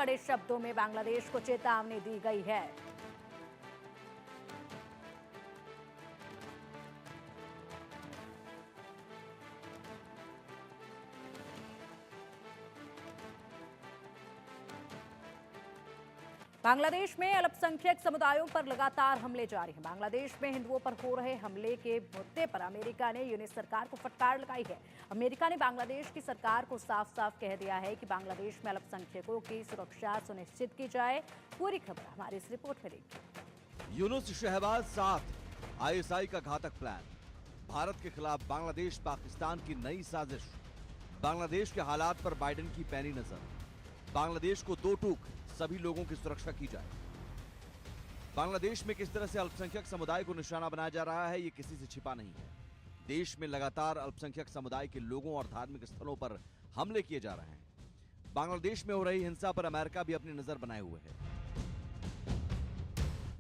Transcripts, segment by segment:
कड़े शब्दों में बांग्लादेश को चेतावनी दी गई है। बांग्लादेश में अल्पसंख्यक समुदायों पर लगातार हमले जारी हैं। बांग्लादेश में हिंदुओं पर हो रहे हमले के मुद्दे पर अमेरिका ने यूनिस सरकार को फटकार लगाई है। अमेरिका ने बांग्लादेश की सरकार को साफ साफ कह दिया है कि बांग्लादेश में अल्पसंख्यकों की सुरक्षा सुनिश्चित की जाए। पूरी खबर हमारी इस रिपोर्ट में देखिए। यूनुस शहबाज साथ आईएसआई का घातक प्लान, भारत के खिलाफ बांग्लादेश पाकिस्तान की नई साजिश, बांग्लादेश के हालात पर बाइडेन की पैनी नजर, बांग्लादेश को दो टूक, सभी लोगों की सुरक्षा की जाए। बांग्लादेश में किस तरह से अल्पसंख्यक समुदाय को निशाना बनाया जा रहा है, ये किसी से छिपा नहीं है। देश में लगातार अल्पसंख्यक समुदाय के लोगों और धार्मिक स्थलों पर हमले किए जा रहे हैं। बांग्लादेश में हो रही हिंसा पर अमेरिका भी अपनी नजर बनाए हुए है।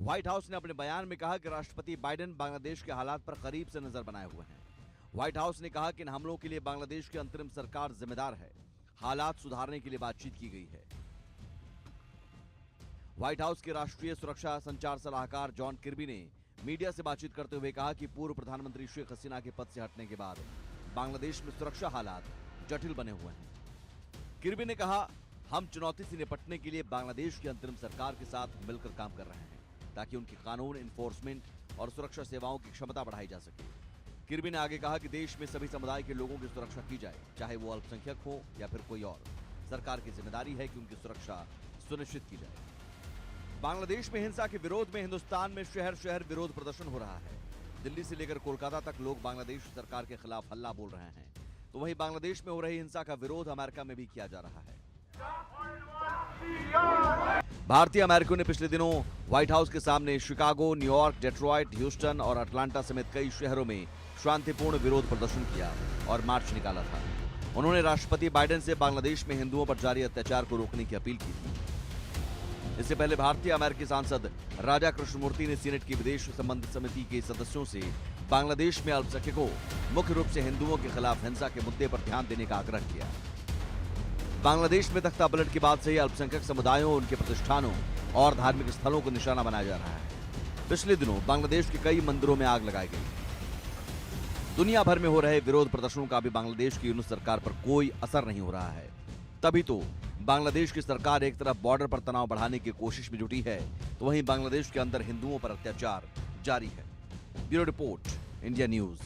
व्हाइट हाउस ने अपने बयान में कहा कि राष्ट्रपति बाइडेन बांग्लादेश के हालात पर करीब से नजर बनाए हुए हैं। व्हाइट हाउस ने कहा कि इन हमलों के लिए बांग्लादेश की अंतरिम सरकार जिम्मेदार है। हालात सुधारने के लिए बातचीत की गई है। व्हाइट हाउस के राष्ट्रीय सुरक्षा संचार सलाहकार जॉन किर्बी ने मीडिया से बातचीत करते हुए कहा कि पूर्व प्रधानमंत्री शेख हसीना के पद से हटने के बाद बांग्लादेश में सुरक्षा हालात जटिल बने हुए हैं। किर्बी ने कहा, हम चुनौती से निपटने के लिए बांग्लादेश की अंतरिम सरकार के साथ मिलकर काम कर रहे हैं ताकि उनकी कानून इन्फोर्समेंट और सुरक्षा सेवाओं की क्षमता बढ़ाई जा सके। किर्बी ने आगे कहा कि देश में सभी समुदाय के लोगों की सुरक्षा की जाए, चाहे वो अल्पसंख्यक हो या फिर कोई और। सरकार की जिम्मेदारी है कि उनकी सुरक्षा सुनिश्चित की जाए। बांग्लादेश में हिंसा के विरोध में हिंदुस्तान में शहर शहर विरोध प्रदर्शन हो रहा है। दिल्ली से लेकर कोलकाता तक लोग बांग्लादेश सरकार के खिलाफ हल्ला बोल रहे हैं। तो वहीं बांग्लादेश में हो रही हिंसा का विरोध अमेरिका में भी किया जा रहा है। भारतीय अमेरिकियों ने पिछले दिनों व्हाइट हाउस के सामने शिकागो, न्यूयॉर्क, डेट्रॉइट, ह्यूस्टन और अटलांटा समेत कई शहरों में शांतिपूर्ण विरोध प्रदर्शन किया और मार्च निकाला था। उन्होंने राष्ट्रपति बाइडेन से बांग्लादेश में हिंदुओं पर जारी अत्याचार को रोकने की अपील की थी। इससे पहले भारतीय अमेरिकी सांसद राजा कृष्णमूर्ति ने सीनेट की विदेश संबंध समिति के सदस्यों से बांग्लादेश में अल्पसंख्यकों, मुख्य रूप से हिंदुओं के खिलाफ हिंसा के मुद्दे पर ध्यान देने का आग्रह किया। बांग्लादेश में तख्तापलट के बाद से ही अल्पसंख्यक समुदायों, उनके प्रतिष्ठानों और धार्मिक स्थलों को निशाना बनाया जा रहा है। पिछले दिनों बांग्लादेश के कई मंदिरों में आग लगाई गई। दुनिया भर में हो रहे विरोध प्रदर्शनों का भी बांग्लादेश की यूनुस सरकार पर कोई असर नहीं हो रहा है। तभी तो बांग्लादेश की सरकार एक तरफ बॉर्डर पर तनाव बढ़ाने की कोशिश में जुटी है, तो वहीं बांग्लादेश के अंदर हिंदुओं पर अत्याचार जारी है। Bureau report, India news.